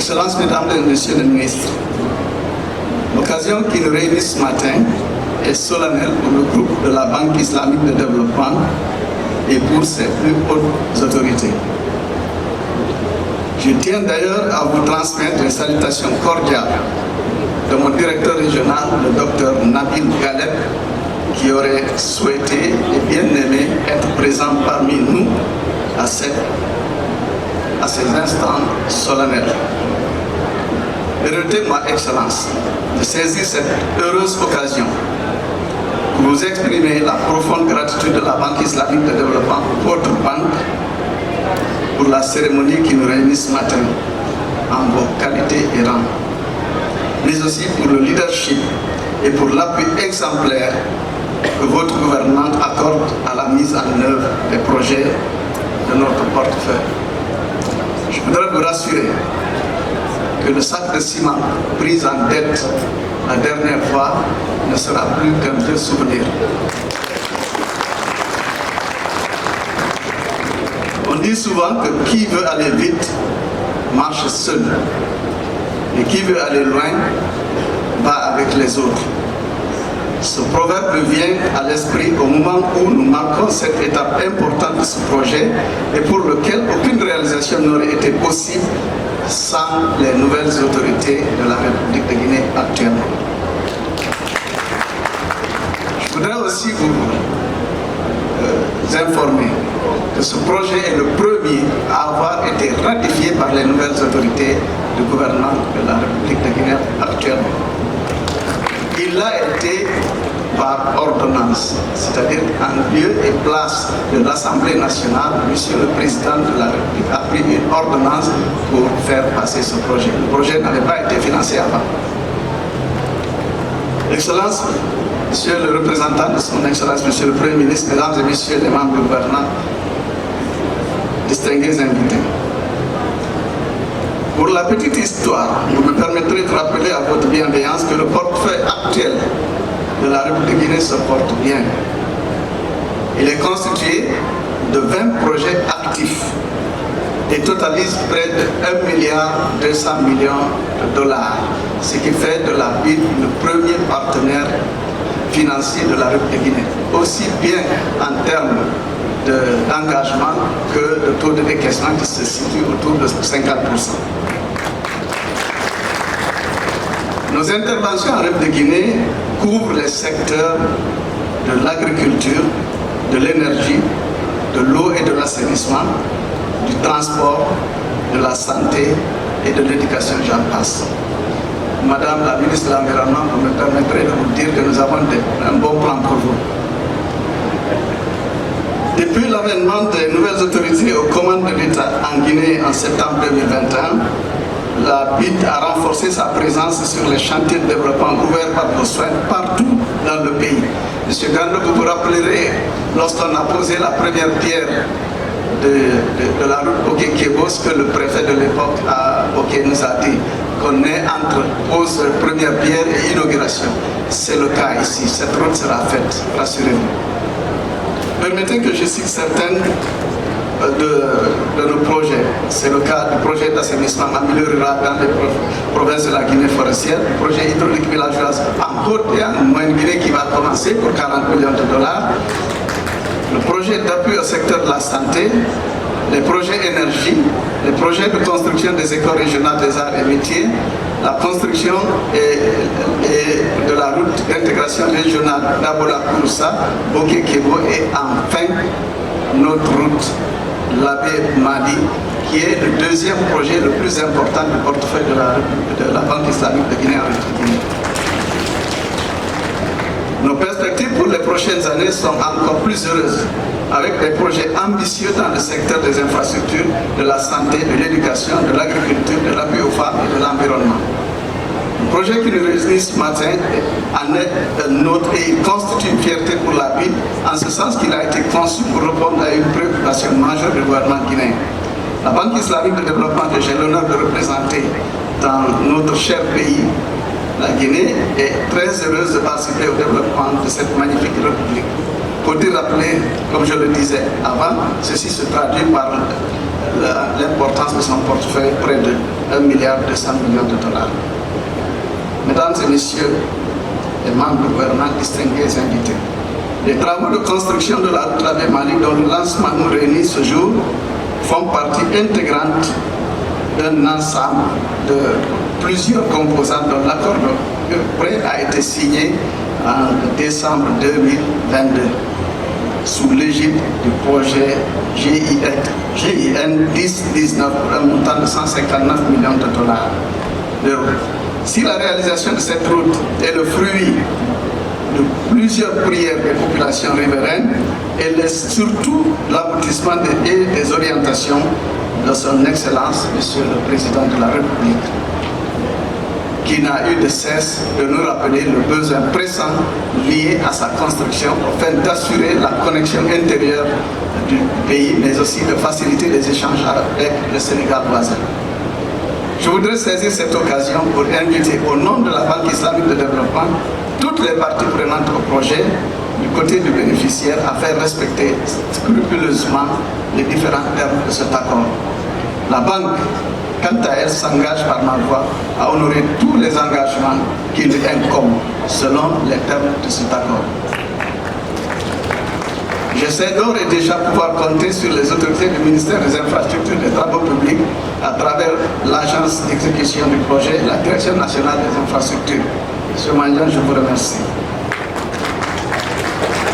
Excellences, Mesdames et Messieurs les ministres, l'occasion qui nous réunit ce matin est solennelle pour le groupe de la Banque islamique de développement et pour ses plus hautes autorités. Je tiens d'ailleurs à vous transmettre les salutations cordiales de mon directeur régional, le docteur Nabil Galeb, qui aurait souhaité et bien aimé être présent parmi nous à ces instants solennels. Permettez-moi, Excellence, de saisir cette heureuse occasion pour vous exprimer la profonde gratitude de la Banque islamique de développement pour votre banque pour la cérémonie qui nous réunit ce matin en vos qualités et rangs, mais aussi pour le leadership et pour l'appui exemplaire que votre gouvernement accorde à la mise en œuvre des projets de notre portefeuille. Je voudrais vous rassurer que le sac de ciment pris en dette la dernière fois ne sera plus qu'un vieux souvenir. On dit souvent que qui veut aller vite marche seul, et qui veut aller loin va avec les autres. Ce proverbe me vient à l'esprit au moment où nous marquons cette étape importante de ce projet et pour lequel aucune réalisation n'aurait été possible sans les nouvelles autorités de la République de Guinée actuellement. Je voudrais aussi vous informer que ce projet est le premier à avoir été ratifié par les nouvelles autorités du gouvernement de la République de Guinée actuellement. Il a été par ordonnance, c'est-à-dire en lieu et place de l'Assemblée nationale, Monsieur le Président de la République a pris une ordonnance pour faire passer ce projet. Le projet n'avait pas été financé avant. Excellence, Monsieur le représentant de son Excellence, Monsieur le Premier ministre, Mesdames et Messieurs les membres du gouvernement, distingués invités. Pour la petite histoire, vous me permettrez de rappeler à votre bienveillance que le portefeuille actuel de la République de Guinée se porte bien. Il est constitué de 20 projets actifs et totalise près de 1,2 milliard de dollars, ce qui fait de la BID le premier partenaire financier de la République de Guinée, aussi bien en termes d'engagement que de taux de décaissement qui se situe autour de 50%. Nos interventions en République de Guinée couvrent les secteurs de l'agriculture, de l'énergie, de l'eau et de l'assainissement, du transport, de la santé et de l'éducation, j'en passe. Madame la ministre de l'Environnement, vous me permettrez de vous dire que nous avons un bon plan pour vous. Depuis l'avènement des nouvelles autorités aux commandes de l'État en Guinée en septembre 2021, la BID a renforcé sa présence sur les chantiers de développement ouverts par nos soins partout dans le pays. Monsieur Gando, vous vous rappellerez, lorsqu'on a posé la première pierre de la route Boké-Kébo, ce que le préfet de l'époque à Boké nous a dit, qu'on est entre pose première pierre et inauguration. C'est le cas ici, cette route sera faite, rassurez-vous. Permettez que je cite certaines de nos projets. C'est le cas du projet d'assainissement en milieu rural dans les provinces de la Guinée forestière, le projet hydraulique villageoise en Côte et en Moyenne-Guinée qui va commencer pour 40 millions de dollars, le projet d'appui au secteur de la santé, les projets énergie, les projets de construction des écoles régionales des arts et métiers, la construction de la route d'intégration régionale d'Abola-Kouroussa, Boké-Kébo et enfin notre route Labé Mali, qui est le deuxième projet le plus important du portefeuille de la Banque islamique de Guinée en Guinée. Nos perspectives pour les prochaines années sont encore plus heureuses, avec des projets ambitieux dans le secteur des infrastructures, de la santé, de l'éducation, de l'agriculture, de l'appui aux femmes et de l'environnement. Le projet qui nous réunit ce matin en est un autre et il constitue une fierté pour la ville, en ce sens qu'il a été conçu pour répondre à une préoccupation majeure du gouvernement guinéen. La Banque islamique de développement que j'ai l'honneur de représenter dans notre cher pays, la Guinée, est très heureuse de participer au développement de cette magnifique république. Faut-il rappeler, comme je le disais avant, ceci se traduit par l'importance de son portefeuille, près de 1,2 milliard de dollars. Mesdames et messieurs, les membres du gouvernement, distingués et invités, les travaux de construction de la route Labé-Mali, dont le lancement nous réunit ce jour, font partie intégrante d'un ensemble de plusieurs composants dont l'accord de prêt a été signé en décembre 2022 sous l'égide du projet GIN 1019 pour un montant de 159 millions de dollars d'euros. Si la réalisation de cette route est le fruit de plusieurs prières des populations riveraines, elle est surtout l'aboutissement des orientations de son Excellence, Monsieur le Président de la République, qui n'a eu de cesse de nous rappeler le besoin pressant lié à sa construction afin d'assurer la connexion intérieure du pays, mais aussi de faciliter les échanges avec le Sénégal voisin. Je voudrais saisir cette occasion pour inviter au nom de la Banque islamique de développement toutes les parties prenantes au projet du côté du bénéficiaire à faire respecter scrupuleusement les différents termes de cet accord. La Banque, quant à elle, s'engage par ma voix à honorer tous les engagements qui lui incombent selon les termes de cet accord. Je sais d'ores et déjà pouvoir compter sur les autorités du ministère des Infrastructures et des Travaux publics à travers l'agence d'exécution du projet, la Direction nationale des infrastructures. Monsieur Mandian, je vous remercie.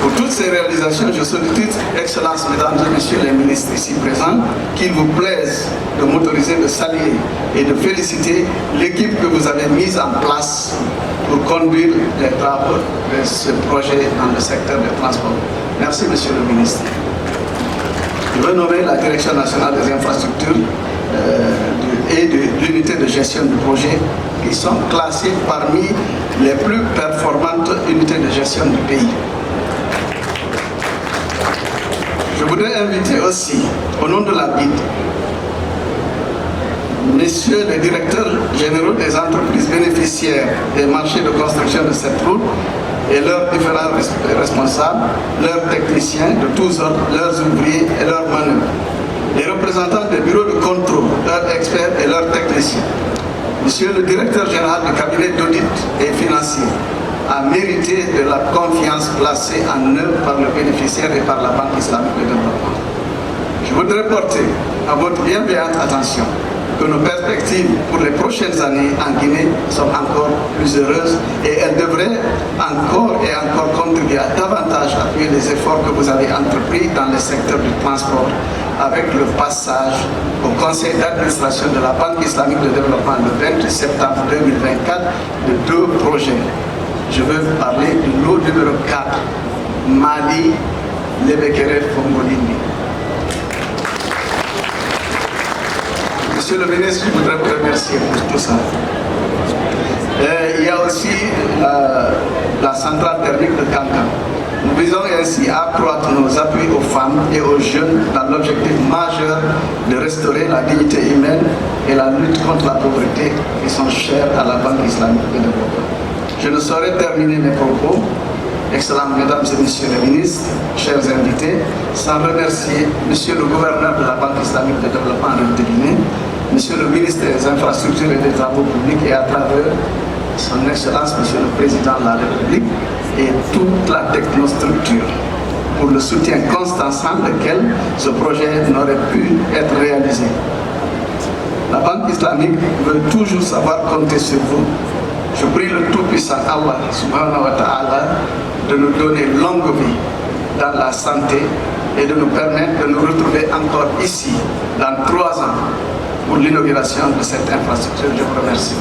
Pour toutes ces réalisations, je sollicite, Excellences, Mesdames et Messieurs les ministres ici présents, qu'il vous plaise de m'autoriser de saluer et de féliciter l'équipe que vous avez mise en place pour conduire les travaux de ce projet dans le secteur des transports. Merci, Monsieur le ministre. Je veux nommer la Direction nationale des infrastructures et de l'unité de gestion du projet qui sont classées parmi les plus performantes unités de gestion du pays. Je voudrais inviter aussi, au nom de la BID, messieurs les directeurs généraux des entreprises bénéficiaires des marchés de construction de cette route et leurs différents responsables, leurs techniciens de tous ordres, leurs ouvriers et leurs manœuvres, les représentants des bureaux de contrôle, leurs experts et leurs techniciens. Monsieur le directeur général du cabinet d'audit et financier a mérité de la confiance placée en œuvre par le bénéficiaire et par la Banque islamique de développement. Je voudrais porter à votre bienveillante attention que nos perspectives pour les prochaines années en Guinée sont encore plus heureuses et elles devraient encore et encore contribuer à davantage appuyer les efforts que vous avez entrepris dans le secteur du transport avec le passage au conseil d'administration de la Banque islamique de développement le 28 septembre 2024 de deux projets. Je veux parler du lot numéro 4, Mali, Lebekere, Fongolini. Monsieur le ministre, je voudrais vous remercier pour tout ça. Il y a aussi la centrale thermique de Kankan. Nous visons ainsi à accroître nos appuis aux femmes et aux jeunes dans l'objectif majeur de restaurer la dignité humaine et la lutte contre la pauvreté qui sont chères à la Banque islamique de développement. Je ne saurais terminer mes propos, Excellents Mesdames et Messieurs les ministres, chers invités, sans remercier Monsieur le gouverneur de la Banque islamique de développement de Guinée, Monsieur le ministre des Infrastructures et des Travaux publics et à travers son Excellence Monsieur le Président de la République et toute la technostructure pour le soutien constant sans lequel ce projet n'aurait pu être réalisé. La Banque islamique veut toujours savoir compter sur vous. Je prie le Tout-Puissant Allah subhanahu wa ta'ala de nous donner longue vie dans la santé et de nous permettre de nous retrouver encore ici dans 3 ans pour l'inauguration de cette infrastructure. Je vous remercie.